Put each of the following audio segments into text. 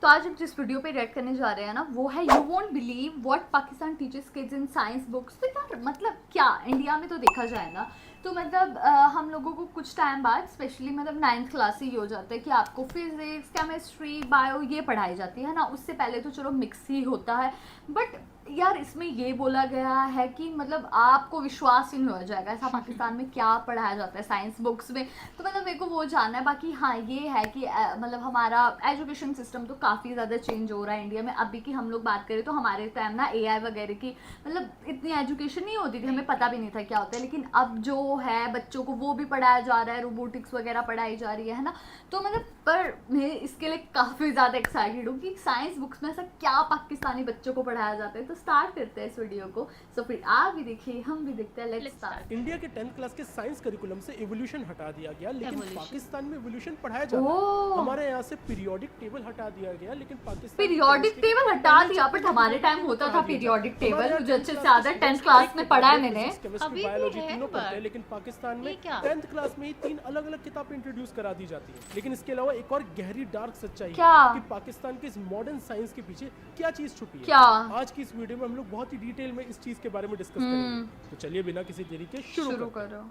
तो आज हम जिस वीडियो पे रिएक्ट करने जा रहे हैं ना, वो है you won't believe what Pakistan teachers kids in science books. तो यार मतलब क्या इंडिया में तो देखा जाए ना, तो मतलब हम लोगों को कुछ टाइम बाद स्पेशली मतलब 9th क्लास से ही हो जाता है कि आपको फिजिक्स केमिस्ट्री बायो ये पढ़ाई जाती है ना। उससे पहले तो चलो मिक्स ही होता है, बट यार इसमें ये बोला गया है कि मतलब आपको विश्वास ही नहीं हो जाएगा ऐसा पाकिस्तान में क्या पढ़ाया जाता है साइंस बुक्स में। तो मतलब मेरे को वो जानना है। बाकी हाँ ये है कि मतलब हमारा एजुकेशन सिस्टम तो काफ़ी ज़्यादा चेंज हो रहा है इंडिया में। अभी की हम लोग बात करें तो हमारे टाइम ना एआई वगैरह की मतलब इतनी एजुकेशन नहीं होती थी, हमें पता भी नहीं था क्या होता है। लेकिन अब जो है बच्चों को वो भी पढ़ाया जा रहा है, रोबोटिक्स वगैरह पढ़ाई जा रही है ना। तो मतलब पर मैं इसके लिए काफ़ी ज़्यादा एक्साइटेड हूँ कि साइंस बुक्स में ऐसा क्या पाकिस्तानी बच्चों को पढ़ाया जाता है। तो स्टार्ट करते हैं इस वीडियो को। सो फिर आप भी देखिए, हम भी देखते हैं। Let's start. इंडिया के 10th क्लास के साइंस करिकुलम से इवोल्यूशन हटा दिया गया, लेकिन पाकिस्तान में इवोल्यूशन पढ़ाया जाता है। हमारे यहाँ से पीरियोडिक टेबल हटा दिया गया, लेकिन पाकिस्तान पीरियोडिक टेबल हटा दिया, बट हमारे टाइम होता था पीरियोडिक टेबल, मुझे अच्छे से याद है। 10th क्लास में पढ़ा है मैंने। केमिस्ट्री बायोलॉजी तीनों पढ़ते हैं, लेकिन पाकिस्तान में 10th क्लास में ही 3 अलग अलग किताबें इंट्रोड्यूस करा दी जाती है। लेकिन इसके अलावा एक और गहरी डार्क सच्चाई है कि पाकिस्तान के इस मॉडर्न साइंस के पीछे क्या चीज छुपी है। आज की इस वीडियो में हम लोग बहुत ही डिटेल में इस चीज के बारे में डिस्कस करेंगे। तो चलिए बिना किसी देरी के शुरू करो।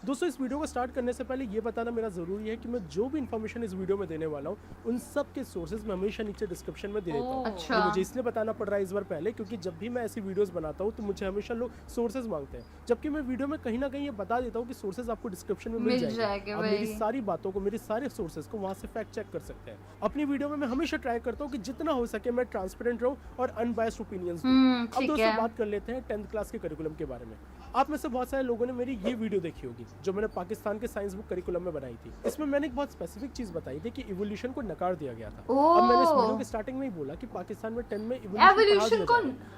दोस्तों इस वीडियो को स्टार्ट करने से पहले ये बताना मेरा ज़रूरी है कि मैं जो भी इन्फॉर्मेशन इस वीडियो में देने वाला हूँ उन सब के सोर्सेज मैं हमेशा नीचे डिस्क्रिप्शन में दे देता हूँ। अच्छा। मुझे इसलिए बताना पड़ रहा है इस बार पहले, क्योंकि जब भी मैं ऐसी वीडियोस बनाता हूँ तो मुझे हमेशा लोग सोर्सेज मांगते हैं, जबकि मैं वीडियो में कहीं ना कहीं ये बता देता हूँ कि सोर्सेज आपको डिस्क्रिप्शन में मिल जाएंगे। आप मेरी सारी बातों को, मेरे सारे सोर्सेज को वहाँ से फैक्ट चेक कर सकते हैं। अपनी वीडियो में मैं हमेशा ट्राई करता हूँ कि जितना हो सके मैं ट्रांसपेरेंट रहूँ और अनबायस्ड ओपिनियंस दूं। अब दोस्तों बात कर लेते हैं 10th क्लास के करिकुलम के बारे में। आप में से बहुत सारे लोगों ने मेरी ये वीडियो देखी होगी जो मैंने पाकिस्तान के साइंस बुक करिकुलम में बनाई थी। इसमें मैंने एक बहुत स्पेसिफिक चीज बताई थी कि इवोल्यूशन को नकार दिया गया था। अब मैंने इस वीडियो के स्टार्टिंग में ही बोला कि पाकिस्तान में 10 में इवोल्यूशन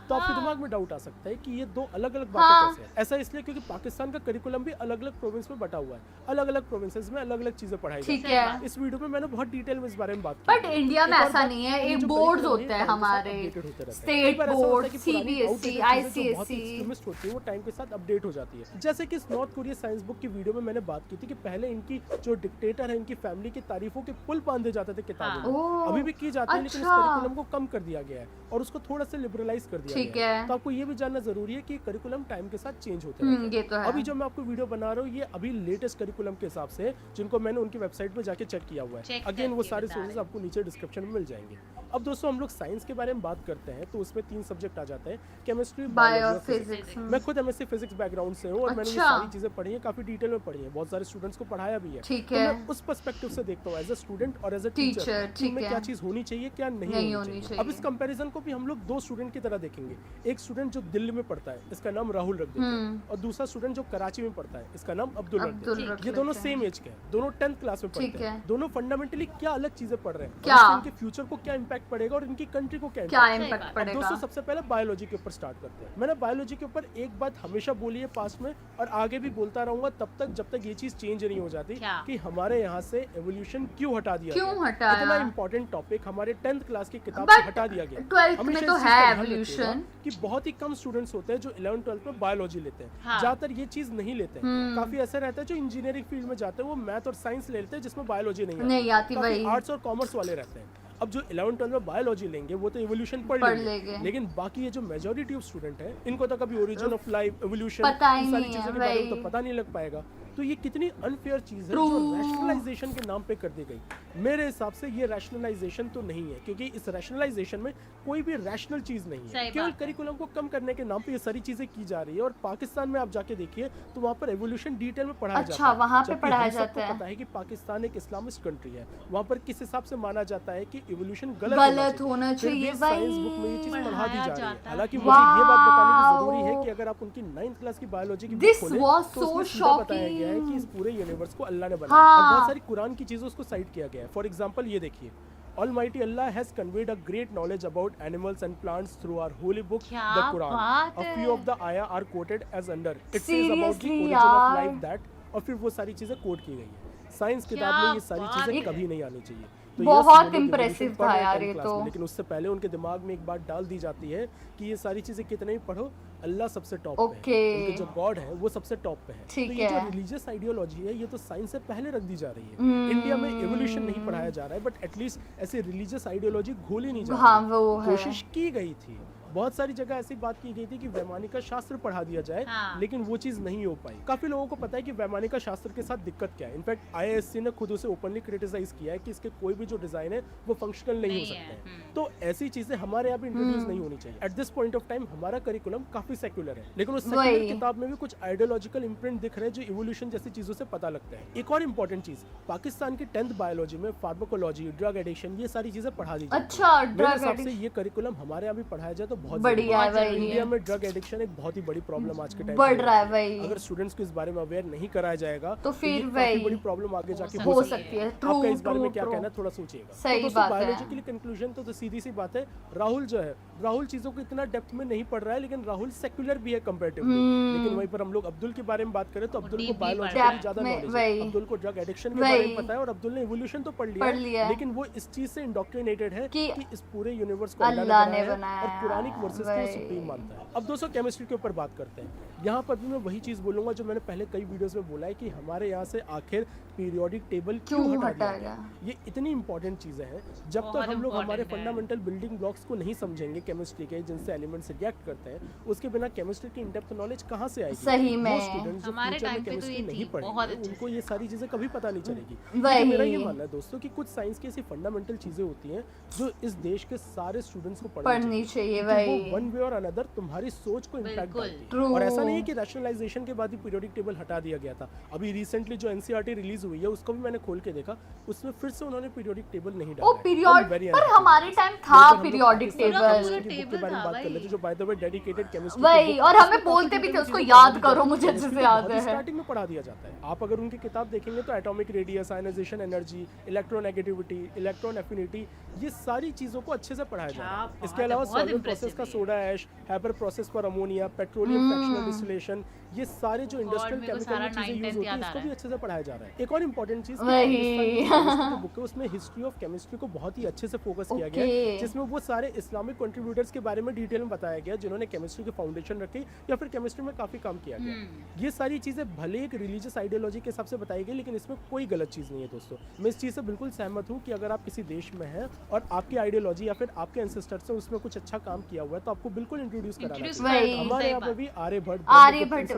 तो आपके दिमाग में डाउट आ सकता है कि ये दो अलग अलग बातें कैसे हैं। ऐसा इसलिए क्योंकि पाकिस्तान का करिकुलम भी अलग अलग प्रोविंस में बटा हुआ है, अलग अलग प्रोविंसेस में अलग अलग चीजें पढ़ाई जाती है। इस वीडियो में मैंने बहुत डिटेल में इस बारे में बात की। बट इंडिया में ऐसा नहीं है, एक बोर्ड्स होते हैं हमारे, स्टेट बोर्ड, सीबीएसई, आईसीएसई होती है, वो टाइम के साथ अपडेट हो जाती है। जैसे कि इस नॉर्थ कोरिया साइंस बुक की वीडियो में मैंने बात की थी कि पहले इनकी जो डिक्टेटर है इनकी फैमिली की तारीफों के पुल बांधे जाते थे किताबों में, अभी भी की जाती है। लेकिन इस करिकुलम को कम कर दिया गया है और उसको थोड़ा सा लिबरलाइज कर दिया गया है। तो आपको ये भी जानना जरूरी है कि करिकुलम टाइम के साथ चेंज होते हैं। अभी जो मैं आपको वीडियो बना रहा हूँ ये अभी लेटेस्ट करिकुलम के हिसाब से, जिनको मैंने उनकी वेबसाइट पे जाके चेक किया हुआ है। अगेन वो सारे सोर्सेज आपको नीचे डिस्क्रिप्शन में मिल जाएंगे। अब दोस्तों हम लोग साइंस के बारे में बात करते हैं तो उसमें 3 सब्जेक्ट आ जाते हैं, केमिस्ट्री, बायो, फिजिक्स। मैं खुद एमएससी फिजिक्स बैकग्राउंड से हूँ और मैंने ये सारी चीजें पढ़ी है, काफी डिटेल में पढ़ी है, बहुत सारे स्टूडेंट्स को पढ़ाया भी है। तो मैं उस पर्सपेक्टिव से देखता हूँ एज अ स्टूडेंट और एज अ टीचर कि में क्या चीज होनी चाहिए, क्या नहीं होनी चाहिए। अब इस कंपैरिजन को भी हम लोग 2 स्टूडेंट की तरह देखेंगे। एक स्टूडेंट जो दिल्ली में पढ़ता है, इसका नाम राहुल रख देते हैं, और दूसरा स्टूडेंट जो कराची में पढ़ता है, इसका नाम अब्दुल रख देते हैं। ये दोनों सेम एज के हैं, दोनों 10th क्लास में पढ़ते हैं। दोनों फंडामेंटली क्या अलग चीजें पढ़ रहे हैं, इनके फ्यूचर को क्या इंपैक्ट पड़ेगा और इनकी कंट्री को क्या इंपैक्ट पड़ेगा। दोस्तों सबसे पहले बायोलॉजी के ऊपर स्टार्ट करते हैं। मैंने बायोलॉजी के ऊपर एक बात हमेशा बोली है पास्ट में और आगे भी बोलता रहूंगा तब तक जब तक ये चीज चेंज नहीं हो जाती कि हमारे यहाँ से एवोल्यूशन क्यों हटा दिया गया। इतना इंपॉर्टेंट टॉपिक हमारे 10th क्लास की किताब से हटा दिया गया। 12th में तो है एवोल्यूशन कि बहुत ही कम स्टूडेंट्स होते हैं जो 11th 12th में बायोलॉजी लेते हैं। ज्यादातर ये चीज नहीं लेते हैं। काफी ऐसा रहता है जो इंजीनियरिंग फील्ड में जाते हैं वो मैथ और साइंस ले लेते हैं जिसमें बायोलॉजी नहीं आती। आर्ट्स और कॉमर्स वाले रहते हैं। अब जो 11th 12th में बायोलॉजी लेंगे वो तो इवोल्यूशन पढ़ लेंगे, लेकिन बाकी ये जो मेजॉरिटी ऑफ स्टूडेंट है इनको तो कभी ओरिजिन ऑफ लाइफ, इवोल्यूशन, सारी चीजों के बारे में तो पता नहीं लग पाएगा। तो ये कितनी अनफेयर चीज है जो रैशनलाइजेशन के नाम पे कर दी गई। मेरे हिसाब से ये रैशनलाइजेशन तो नहीं है, क्योंकि इस रैशनलाइजेशन में कोई भी रैशनल चीज नहीं है। केवल करिकुलम को कम करने के नाम पे ये सारी चीजें की जा रही है। और पाकिस्तान में आप जाके देखिए तो वहाँ पर एवोल्यूशन डिटेल में पढ़ाया जाता है। वहाँ पे पढ़ाया जाता है। पता है कि पाकिस्तान एक इस्लामिस्ट कंट्री है, वहाँ पर किस हिसाब से माना जाता है कि एवोल्यूशन गलत होना चाहिए। साइंस बुक में ये चीज पढ़ा दी जा रही है। हालांकि मुझे ये बात बताने की जरूरी है कि अगर आप उनकी 9th क्लास की बायोलॉजी की बुक खोलें तो उसमें सीधा बताया गया है कि इस पूरे यूनिवर्स को अल्लाह ने बनाया और बहुत सारी कुरान की चीजों को साइट किया गया है। फॉर एग्जांपल ये देखिए, Almighty Allah has conveyed a great knowledge about animals and plants through our holy book, the Quran. A few of the ayah are quoted as under. It says about the origin of life that, और फिर वो सारी चीजें coat की गई है। Science किताब में ये सारी चीजें कभी नहीं आनी चाहिए। तो बहुत impressive था यार ये तो। लेकिन उससे पहले उनके दिमाग में एक बात डाल दी जाती है कि ये सारी चीजें कितने ही पढ़ो, अल्लाह सबसे टॉप पे है, उनके जो गॉड है वो सबसे टॉप पे है। तो ये जो रिलीजियस आइडियोलॉजी है ये तो साइंस से पहले रख दी जा रही है। इंडिया में एवोल्यूशन नहीं पढ़ाया जा रहा है, बट एटलीस्ट ऐसे रिलीजियस आइडियोलॉजी घोली नहीं जा रही। हाँ, वो है। कोशिश की गई थी, बहुत सारी जगह ऐसी बात की गई थी कि वैमानिका शास्त्र पढ़ा दिया जाए, लेकिन वो चीज नहीं हो पाई। काफी लोगों को पता है कि वैमानिका शास्त्र के साथ दिक्कत क्या है। इनफैक्ट आईआईएससी ने खुद उसे ओपनली क्रिटिसाइज किया है कि इसके कोई भी जो डिजाइन है वो फंक्शनल नहीं हो सकते हैं। तो ऐसी चीजें हमारे यहाँ भी इंट्रोड्यूस नहीं होनी चाहिए। At this point of time हमारा करिकुलम काफी सेक्युलर है, लेकिन उस सेक्युलर किताब में भी कुछ आइडियोलॉजिकल इंप्रिंट दिख रहे हैं जो इवोल्यूशन जैसी चीजों से पता लगता है। एक और इम्पोर्टेंट चीज, पाकिस्तान की 10th बायोलॉजी में फार्माकोलॉजी, ड्रग एडिक्शन, ये सारी चीजें पढ़ा दी जाती अच्छा, मेरे हिसाब से ये करिकुलम हमारे यहाँ भी पढ़ाया जाए तो बहुत बढ़िया है। इंडिया में ड्रग एडिक्शन एक बहुत ही बड़ी प्रॉब्लम आज के टाइम बढ़ रहा है भाई। अगर स्टूडेंट्स को इस बारे में अवेयर नहीं कराया जाएगा तो फिर काफी बड़ी प्रॉब्लम आगे जाके हो सकती है। आपका इस बारे में क्या कहना है, थोड़ा सोचिएगा। सही बात है। बायोलॉजिकली कंक्लूजन तो सीधी सी बात है, राहुल जो है, राहुल चीजों को इतना डेप्थ में नहीं पढ़ रहा है, लेकिन राहुल सेक्युलर भी है कंपैरेटिवली। लेकिन वहीं पर हम लोग अब्दुल के बारे में बात करें तो अब्दुल को बायोलॉजिकली ज्यादा नॉलेज है, अब्दुल को ड्रग एडिक्शन के बारे में पता है, और अब्दुल ने इवोल्यूशन तो पढ़ लिया है, लेकिन वो इस चीज से इंडोक्ट्रिनेटेड है कि इस पूरे यूनिवर्स को अल्लाह ने बनाया और पुरानी वर्सेस को सुप्रीम मानता है। अब दोस्तों केमिस्ट्री के ऊपर बात करते हैं। यहाँ पर भी मैं वही चीज बोलूंगा जो मैंने पहले कई वीडियोस में बोला है कि हमारे यहाँ से आखिर पीरियोडिक टेबल क्यों हटा दिया। ये इतनी इंपॉर्टेंट चीजें हैं, जब तक हम लोग हमारे फंडामेंटल बिल्डिंग ब्लॉक्स को नहीं समझेंगे केमिस्ट्री के, जिनसे एलिमेंट्स रिएक्ट करते हैं, उसके बिना केमिस्ट्री की इन डेप्थ नॉलेज कहाँ से आएगी। सही में स्टूडेंट्स जो फ्यूचर में केमिस्ट्री नहीं पढ़ेंगे उनको ये सारी चीजें कभी पता नहीं चलेगी। मेरा ये मानना है दोस्तों कि कुछ साइंस की ऐसी फंडामेंटल चीजें होती हैं जो इस देश के सारे स्टूडेंट्स को पढ़नी चाहिए। वो वन वे और अनदर तुम्हारी सोच को इम्पैक्ट करती है। और ऐसा नहीं है कि रैशनलाइजेशन के बाद ही पीरियोडिक टेबल हटा दिया गया था। अभी रिसेंटली जो एनसीईआरटी रिलीज हुई है उसको भी मैंने खोल के देखा, उसमें फिर से उन्होंने पीरियोडिक टेबल नहीं डाला। पर हमारे टाइम था पीरियोडिक टेबल के बारे में बात कर लेते जो by the way dedicated chemistry वही, और हमें बोलते भी थे उसको याद करो, मुझे अच्छे से याद है। स्टार्टिंग में पढ़ा दिया जाता है। आप अगर उनकी किताब देखेंगे तो atomic radius, ionization energy, electronegativity, electron affinity, ये सारी चीजों को अच्छे से पढ़ाया जाता है। इसके अलावा सॉल्वेंट प्रोसेस का सोडा ऐश, हैबर प्रोसेस पर अमोनिया, पेट्रोलियम फ्रैक्शनल डिस्टिलेशन, ये सारे जो इंडस्ट्रियल केमिकल में चीजें यूज होती है इसको भी अच्छे से पढ़ाया जा रहा है। एक और इम्पोर्टेंट चीज बुक है उसमें हिस्ट्री ऑफ केमिस्ट्री को बहुत ही अच्छे से फोकस किया गया है, जिसमें वो सारे इस्लामिक कंट्रीब्यूटर्स के बारे में डिटेल में बताया गया जिन्होंने केमिस्ट्री की फाउंडेशन रखी या फिर केमिस्ट्री में काफी काम किया गया। ये सारी चीजें भले एक रिलीजियस आइडियोलॉजी के हिसाब से बताई गई, लेकिन इसमें कोई गलत चीज नहीं है दोस्तों। मैं इस चीज से बिल्कुल सहमत हूँ कि अगर आप किसी देश में हैं और आपकी आइडियोलॉजी या फिर आपके एंसेस्टर्स से उसमें कुछ अच्छा काम किया हुआ है तो आपको बिल्कुल इंट्रोड्यूस कराना चाहिए। हमारे यहाँ पे भी आर्यभट्ट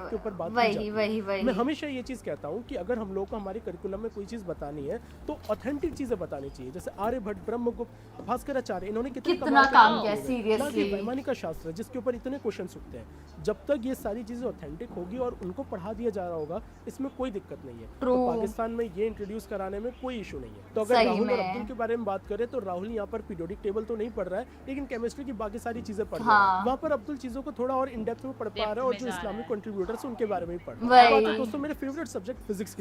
के ऊपर बात की जाती है। मैं हमेशा ये चीज कहता हूँ कि अगर हम लोग को हमारे करिकुलम में कोई चीज बतानी है तो ऑथेंटिक चीजें बतानी चाहिए। जैसे आर्यभट्ट, ब्रह्मगुप्त, भास्कराचार्य, इन्होंने कितना काम किया सीरियसली। वैमानिका शास्त्र जिसके ऊपर इतने क्वेश्चंस उठते हैं, जब तक ये सारी चीजें ऑथेंटिक होगी और उनको पढ़ा दिया जा रहा होगा इसमें कोई दिक्कत नहीं है। तो पाकिस्तान में ये इंट्रोड्यूस कराने में कोई इशू नहीं है। तो अगर राहुल और अब्दुल के बारे में बात करें तो राहुल यहाँ पर पीरियोडिक टेबल तो नहीं पढ़ रहा है, लेकिन केमिस्ट्री की बाकी सारी चीजें पढ़ रहा है। वहाँ पर अब्दुल चीजों को थोड़ा और इन डेप्थ में पढ़ पा रहा है और जो इस्लामिक कंट्रीब्यूटर्स उनके बारे में पढ़ रहा है। दोस्तों मेरे फेवरेट सब्जेक्ट फिजिक्स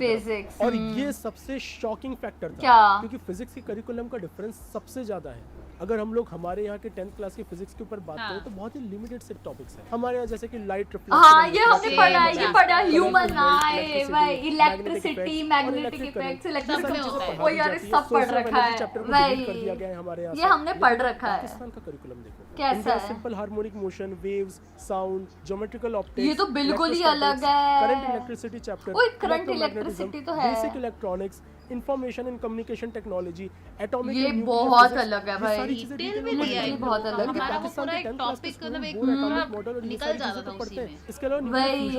और ये सबसे शॉकिंग फैक्टर था क्योंकि फिजिक्स के करिकुलम का डिफरेंस सबसे ज्यादा है। अगर हम लोग हमारे यहाँ के 10th क्लास के फिजिक्स के ऊपर बात करें तो बहुत ही लिमिटेड से टॉपिक्स हैं हमारे यहाँ, जैसे कि लाइट रिफ्लेक्शन, ये हमने पढ़ा है, ये पढ़ा ह्यूमन आई, भाई इलेक्ट्रिसिटी, मैग्नेटिक इफेक्ट्स, इलेक्ट्रिसिटी, वो यार सब पढ़ रखा है भाई, कर दिया गया है हमारे यहाँ। ये हमने पढ़ रखा है। पाकिस्तान का करिकुलम देखो कैसा है, simple harmonic motion, waves, sound, geometrical optics, ये तो बिल्कुल ही अलग है। करंट इलेक्ट्रिसिटी चैप्टर, ओए करंट इलेक्ट्रिसिटी तो है, basic electronics, information and communication technology, atomic, ये बहुत अलग है भाई, डिटेल में लिया है, बहुत अलग है। हमारा पूरा एक टॉपिक मतलब एक पूरा मॉडल निकल जाता था उसी में। इसके अलावा वही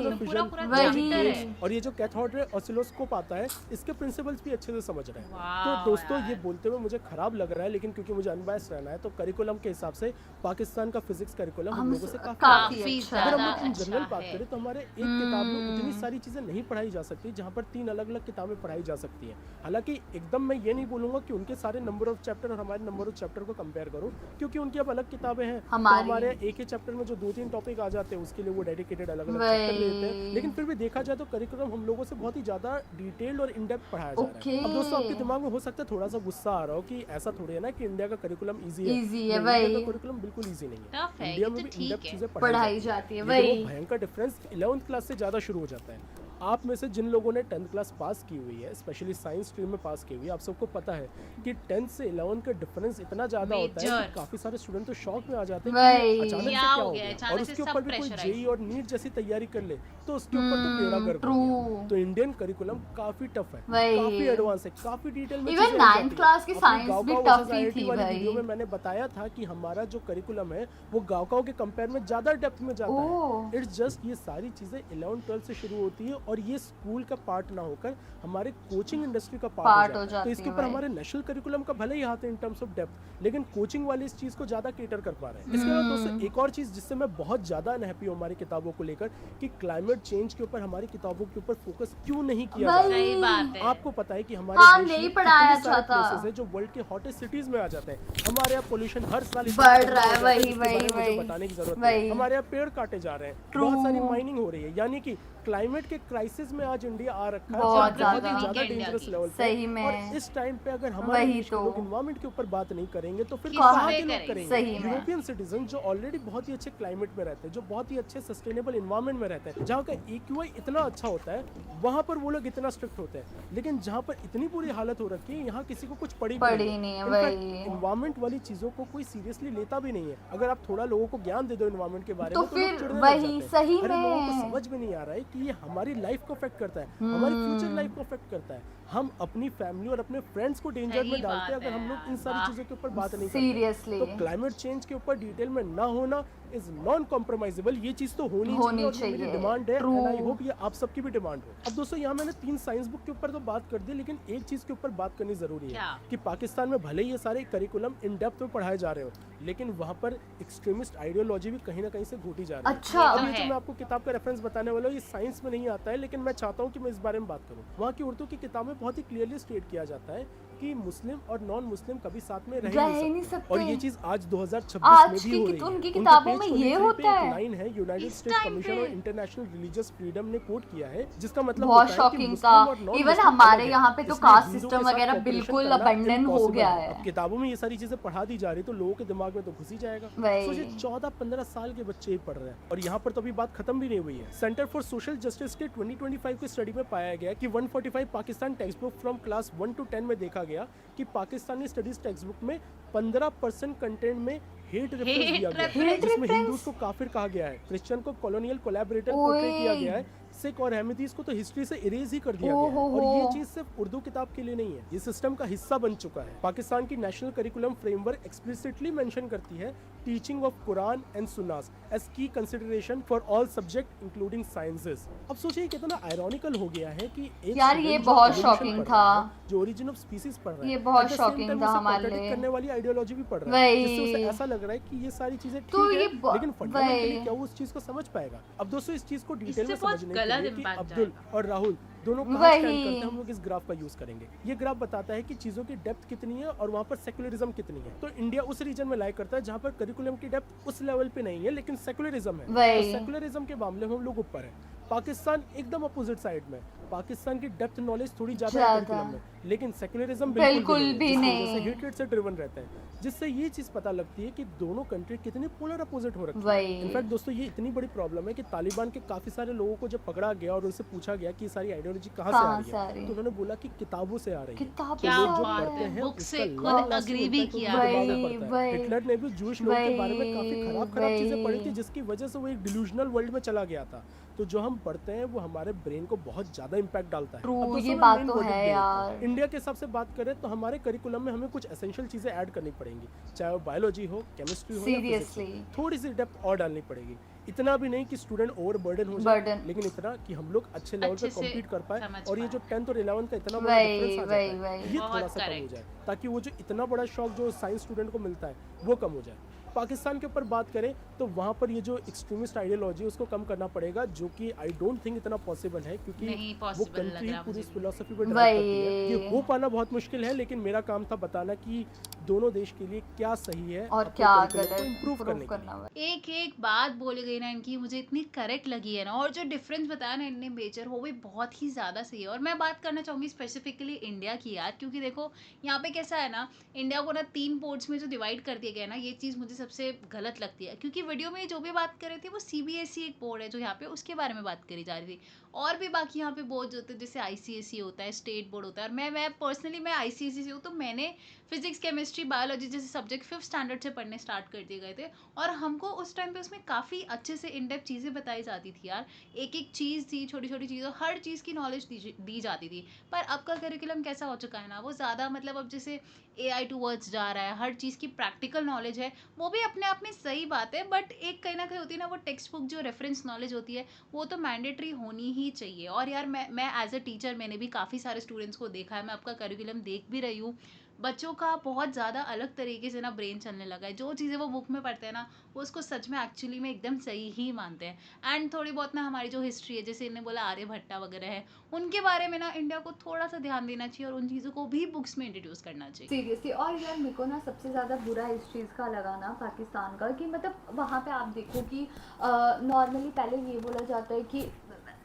और ये जो कैथोड रे ऑसिलोस्कोप आता है इसके प्रिंसिपल्स भी अच्छे से समझ रहे हैं। तो दोस्तों ये बोलते हुए मुझे खराब लग रहा है, लेकिन क्योंकि मुझे अनबायस्ड रहना है तो करिकुलम के हिसाब से पाकिस्तान का फिजिक्स करिकुलम हम लोगों से काफी अच्छा है। अगर हम लोग इन जनरल बात करें तो हमारे एक किताब में इतनी सारी चीजें नहीं पढ़ाई जा सकती जहाँ पर 3 अलग-अलग किताबें पढ़ाई जा सकती हैं। हालांकि एकदम मैं ये नहीं बोलूंगा कि उनके सारे नंबर ऑफ चैप्टर और हमारे नंबर ऑफ चैप्टर को कंपेयर करो, क्योंकि उनकी अब अलग किताबें हैं। तो हमारे एक ही चैप्टर में जो 2-3 टॉपिक आ जाते हैं उसके लिए वो डेडिकेटेड अलग-अलग चैप्टर लेते हैं। लेकिन फिर भी देखा जाए तो करिकुलम हम लोगों से बहुत ही ज्यादा डिटेल्ड और इन डेप्थ पढ़ाया जा रहा है। अब दोस्तों आपके दिमाग में हो सकता है थोड़ा सा गुस्सा आ रहा हो कि ऐसा थोड़ी है ना कि इंडिया का करिकुलम इजी है। इंडिया का करिकुलम बिल्कुल इजी नहीं है। इंडिया में भी इन डेप्थ चीजें पढ़ाई जाती है। वही भयंकर डिफरेंस 11th क्लास से ज्यादा शुरू हो जाता है। आप में से जिन लोगों ने 10th क्लास पास की हुई है, स्पेशली साइंस स्ट्रीम में पास की हुई है, आप सबको पता है कि 10th से 11 का डिफरेंस इतना ज्यादा होता है कि काफी सारे स्टूडेंट तो शॉक में आ जाते हैं कि अचानक से क्या हो गया, और उसके ऊपर भी कोई जेई और नीट जैसी तैयारी कर ले तो उसके ऊपर तो टेढ़ा गर्क हो गया। तो इंडियन करिकुलम काफी टफ है, काफी एडवांस है, काफी डिटेल में इवन 9th क्लास की साइंस भी टफ ही थी भाई। वीडियो में मैंने बताया था कि हमारा जो करिकुलम है वो गाँव के कंपेयर में ज्यादा डेप्थ में जाता है। इट्स जस्ट ये सारी चीजें 11th-12th से शुरू होती है और ये स्कूल का पार्ट ना होकर हमारे कोचिंग इंडस्ट्री का पार्ट हो जाता है। तो इसके ऊपर हमारे नेशनल करिकुलम का भले ही हाथ है इन टर्म्स ऑफ डेप्थ, लेकिन कोचिंग वाले इस चीज को ज्यादा केटर कर पा रहे हैं। इसके बाद दोस्तों एक और चीज जिससे मैं बहुत ज्यादा अनहैप्पी हूँ हमारी किताबों को लेकर कि क्लाइमेट चेंज के ऊपर हमारी किताबों के ऊपर फोकस क्यों नहीं किया जा रहा है। आपको पता है कि हमारे नहीं पढ़ाया जाता है जो वर्ल्ड के हॉटेस्ट सिटीज में आ जाते हैं। हमारे यहाँ पोल्यूशन हर साल बढ़ रहा है, वही बताने की जरूरत है। हमारे यहाँ पेड़ काटे जा रहे हैं, बहुत सारी माइनिंग हो रही है, यानी कि क्लाइमेट के क्राइसिस में आज इंडिया आ रखा है बहुत ज्यादा डेंजरस लेवल पे। सही में। और इस टाइम पे अगर हमारे लोग एनवायरमेंट के ऊपर बात नहीं करेंगे तो फिर कहाँ के लोग करेंगे। यूरोपियन सिटीजन जो ऑलरेडी बहुत ही अच्छे क्लाइमेट में रहते हैं, जो बहुत ही अच्छे सस्टेनेबल एनवायरमेंट में रहते हैं, जहाँ का AQI इतना अच्छा होता है, वहाँ पर वो लोग इतना स्ट्रिक्ट होते हैं। लेकिन जहाँ पर इतनी बुरी हालत हो रखी है, यहाँ किसी को कुछ पड़ी नहीं है। एनवायरमेंट वाली चीजों को कोई सीरियसली लेता भी नहीं है। अगर आप थोड़ा लोगों को ज्ञान दे दो एनवायरमेंट के बारे में तो फिर वही सही में लोगों को समझ में नहीं आ रहा है कि ये हमारी लाइफ को अफेक्ट करता है, हमारी फ्यूचर लाइफ को अफेक्ट करता है। हम अपनी फैमिली और अपने फ्रेंड्स को डेंजर में डालते हैं अगर हम लोग इन सारी चीजों के ऊपर बात नहीं करते। तो क्लाइमेट चेंज के ऊपर डिटेल में ना होना इज नॉन कॉम्प्रोमाइजेबल। ये चीज तो होनी चाहिए। मेरी डिमांड है एंड आई होप ये आप सबकी भी डिमांड हो। अब दोस्तों यहाँ मैंने 3 साइंस बुक के ऊपर तो बात कर दी, लेकिन एक चीज के ऊपर बात करनी जरूरी है कि पाकिस्तान में भले ही ये सारे करिकुलम इन डेप्थ में पढ़ाए जा रहे हो, लेकिन वहाँ पर एक्सट्रीमिस्ट आइडियोलॉजी भी कहीं ना कहीं से घोटी जा रही है। अच्छा, अब ये जो मैं आपको किताब का रेफरेंस बताने वाला हूँ ये साइंस में नहीं आता है, लेकिन मैं चाहता हूँ कि मैं इस बारे में बात करूँ। वहाँ की उर्दू की किताब में बहुत ही क्लियरली स्टेट किया जाता है कि मुस्लिम और नॉन मुस्लिम कभी साथ में रह नहीं सकते। और ये चीज आज 2026 में भी हो रही है। उनकी किताबों में ये होता है। लाइन है United states commission on international religious freedom ने कोट किया है, जिसका मतलब बहुत शॉकिंग था। इवन हमारे यहाँ पे तो कास्ट सिस्टम वगैरह बिल्कुल अबंडन हो गया है। किताबों में ये सारी चीजें पढ़ा दी जा रही तो लोगों के दिमाग में तो घुस ही जाएगा। सोचिए 14-15 साल के बच्चे ही पढ़ रहे हैं और यहाँ पर तो अभी बात खत्म भी नहीं हुई है। सेंटर फॉर सोशल जस्टिस के 2025 की स्टडी में पाया गया कि 145 Pakistan text book from class 1 to 10 में देखा गया कि पाकिस्तानी स्टडीज टेक्स्ट बुक में 15% कंटेंट में हेट रेफरेंस दिया गया है, जिसमें हिंदूज को काफिर कहा गया है, क्रिश्चियन को कॉलोनियल कोलैबोरेटर पोर्ट्रे किया गया है, सिख और अहमदीज को तो हिस्ट्री से इरेज ही कर दिया गया है। और ये चीज सिर्फ उर्दू किताब के लिए नहीं है, ये सिस्टम का हिस्सा बन चुका है। पाकिस्तान की national curriculum framework explicitly mention करती है teaching of Quran and Sunnahs as key consideration for all subject including sciences. अब सोचिए कितना आयरॉनिकल हो गया है कि एक यार ये बहुत शॉकिंग था, जो ओरिजिन ऑफ स्पीसीज पढ़ रहा है, ये बहुत शॉकिंग था हमारे लिए, करने वाली आइडियोलॉजी भी पढ़ रहा है, जिससे उसे ऐसा लग रहा है कि ये सारी चीजें ठीक है, लेकिन फंडामेंटली क्या वो उस चीज को समझ पाएगा। अब दोस्तों इस चीज को डिटेल में समझने के लिए कि अब्दुल और राहुल दोनों कहाँ स्टैंड करते हैं, हम लोग इस ग्राफ का यूज करेंगे। ये ग्राफ बताता है कि चीजों की डेप्थ कितनी है और वहाँ पर सेकुलरिज्म कितनी है। तो इंडिया उस रीजन में लाइक करता है जहाँ पर करिकुलम की डेप्थ उस लेवल पे नहीं है, लेकिन सेकुलरिज्म है। तो सेकुलरिज्म के मामले में हम लोग ऊपर है। पाकिस्तान एकदम अपोजिट साइड में, पाकिस्तान की डेप्थ नॉलेज थोड़ी ज्यादा है करिकुलम में, लेकिन सेकुलरिज्म बिल्कुल भी नहीं, जैसे हेट्रेड से ड्रिवन रहते हैं, जिससे ये चीज पता लगती है कि दोनों कंट्री कितने पोलर अपोजिट हो रखे हैं। इनफैक्ट दोस्तों ये इतनी बड़ी प्रॉब्लम है कि तालिबान के काफी सारे लोगों को जब पकड़ा गया और उनसे पूछा गया कि सारी आइडियोलॉजी कहाँ से आ रही है, तो उन्होंने बोला कि किताबों से आ रही है। क्या बात है, बुक से खुद एग्री भी किया। हिटलर ने भी जूश लोगों के बारे में काफी खराब चीजें पढ़ी थी, जिसकी वजह से वो एक डिल्यूजनल वर्ल्ड में चला गया था। तो जो हम पढ़ते हैं वो हमारे ब्रेन को बहुत ज्यादा इम्पैक्ट डालता है। ये बात तो है यार। इंडिया के हिसाब से बात करें तो हमारे करिकुलम में हमें कुछ एसेंशियल चीजें ऐड करनी पड़ेंगी, चाहे वो बायोलॉजी हो, केमिस्ट्री हो या फिजिक्स हो, थोड़ी सी डेप्थ और डालनी पड़ेगी। इतना भी नहीं कि स्टूडेंट ओवर बर्डन हो जाए, लेकिन इतना कि हम लोग अच्छे लेवल पे कम्पीट कर पाए। और ये जो 10th और 11th का इतना बड़ा डिफरेंस आ जाता है, ये थोड़ा सा कम हो जाए, ताकि वो जो इतना बड़ा शॉक जो साइंस स्टूडेंट को मिलता है वो कम हो जाए। पाकिस्तान के ऊपर बात करें तो वहाँ पर ये जो एक्सट्रीमिस्ट आइडियोलॉजी उसको कम करना पड़ेगा, जो कि आई डोंट थिंक इतना पॉसिबल है, क्योंकि वो कंट्री पूरी इस फिलॉसफी पर ड्राइव करती है। ये हो पाना बहुत मुश्किल है, लेकिन मेरा काम था बताना कि दोनों देश के लिए क्या सही है और अपने क्या curriculum को गलत improve improve करने के करना लिए। हुआ। एक एक बात बोली गई ना इनकी, मुझे इतनी करेक्ट लगी है ना, और जो डिफरेंस बताया ना इनने मेजर, वो भी बहुत ही ज़्यादा सही है। और मैं बात करना चाहूँगी स्पेसिफिकली इंडिया की यार, क्योंकि देखो यहाँ पे कैसा है ना, इंडिया को ना 3 बोर्ड्स में जो डिवाइड कर दिया गया है ना, ये चीज़ मुझे सबसे गलत लगती है। क्योंकि वीडियो में जो भी बात कर रहे थे वो सीबीएसई एक बोर्ड है जो यहाँ पे उसके बारे में बात करी जा रही थी, और भी बाकी यहाँ पे बोर्ड होते हैं जैसे आईसीएसई होता है, स्टेट बोर्ड होता है। और मैं पर्सनली मैं आईसीएसई से हूँ, तो मैंने फिजिक्स, केमिस्ट्री, बायोलॉजी जैसे सब्जेक्ट 5th स्टैंडर्ड से पढ़ने स्टार्ट कर दिए गए थे, और हमको उस टाइम पे उसमें काफ़ी अच्छे से इन डेप्थ चीज़ें बताई जाती थी यार। एक एक चीज़ थी, छोटी छोटी चीज़ों, हर चीज़ की नॉलेज दी जाती थी। पर अब का करिकुलम कैसा हो चुका है ना, वो ज़्यादा मतलब अब जैसे एआई टूवर्ड्स जा रहा है, हर चीज़ की प्रैक्टिकल नॉलेज है, वो भी अपने आप में सही बात है, बट एक कहीं ना कहीं होती है ना वो टेक्स्ट बुक जो रेफरेंस नॉलेज होती है, वो तो मैंडेटरी होनी ही चाहिए। और यार मैं एज अ टीचर मैंने भी काफ़ी सारे स्टूडेंट्स को देखा है, मैं आपका करिकुलम देख भी रही हूँ। बच्चों का बहुत ज़्यादा अलग तरीके से ना ब्रेन चलने लगा है, जो चीज़ें वो बुक में पढ़ते हैं ना, वो उसको सच में एक्चुअली में एकदम सही ही मानते हैं। एंड थोड़ी बहुत ना हमारी जो हिस्ट्री है, जैसे इन्हें बोला आर्यभट्टा वगैरह है, उनके बारे में ना इंडिया को थोड़ा सा ध्यान देना चाहिए, और उन चीज़ों को भी बुक्स में इंट्रोड्यूस करना चाहिए। सीरियसली। और यार मेरे को ना सबसे ज़्यादा बुरा इस चीज़ का लगा ना पाकिस्तान का, कि मतलब वहाँ पे आप देखो कि नॉर्मली पहले ये बोला जाता है कि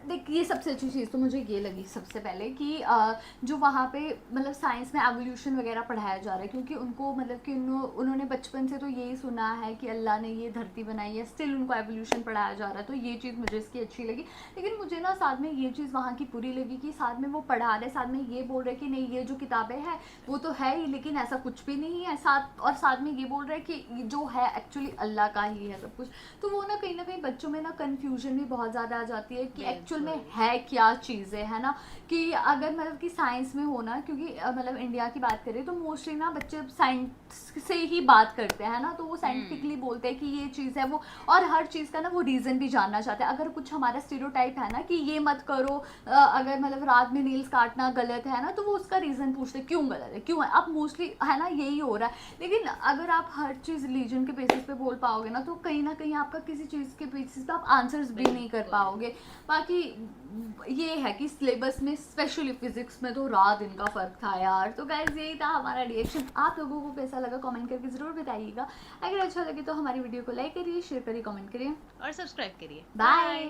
देख, ये सबसे अच्छी चीज़ तो मुझे ये लगी सबसे पहले कि जो वहाँ पे मतलब साइंस में एवोल्यूशन वगैरह पढ़ाया जा रहा है, क्योंकि उनको मतलब कि उन्होंने बचपन से तो यही सुना है कि अल्लाह ने ये धरती बनाई है, स्टिल उनको एवोल्यूशन पढ़ाया जा रहा है, तो ये चीज़ मुझे इसकी अच्छी लगी। लेकिन मुझे ना साथ में ये चीज़ वहाँ की बुरी लगी कि साथ में वो पढ़ा रहे, साथ में ये बोल रहे कि नहीं ये जो किताबें हैं वो तो है ही, लेकिन ऐसा कुछ भी नहीं है, साथ में ये बोल रहे कि जो है एक्चुअली अल्लाह का ही है सब कुछ। तो वो ना कहीं बच्चों में ना कन्फ्यूजन भी बहुत ज़्यादा आ जाती है कि एक्चुअल में है क्या चीज़ें, है ना। कि अगर मतलब कि साइंस में हो ना, क्योंकि मतलब इंडिया की बात करें तो मोस्टली ना बच्चे साइंस से ही बात करते हैं ना, तो वो साइंटिफिकली बोलते हैं कि ये चीज़ है वो, और हर चीज़ का ना वो रीज़न भी जानना चाहते हैं। अगर कुछ हमारा स्टीरियोटाइप है ना कि ये मत करो, अगर मतलब रात में नील्स काटना गलत है ना, तो वो उसका रीज़न पूछते क्यों गलत है, क्यों है। अब मोस्टली है ना यही हो रहा है। लेकिन अगर आप हर चीज़ रिलीजन के बेसिस पे बोल पाओगे ना, तो कहीं ना कहीं आपका किसी चीज़ के बेसिस पे आप आंसर्स भी नहीं कर पाओगे। बाकी ये है कि सिलेबस में स्पेशली फिजिक्स में तो रात दिन का फ़र्क था यार। तो गाइस यही था हमारा रिएक्शन। आप लोगों को कैसा लगा कमेंट करके ज़रूर बताइएगा। अगर अच्छा लगे तो हमारी वीडियो को लाइक करिए, शेयर करिए, कमेंट करिए और सब्सक्राइब करिए। बाय।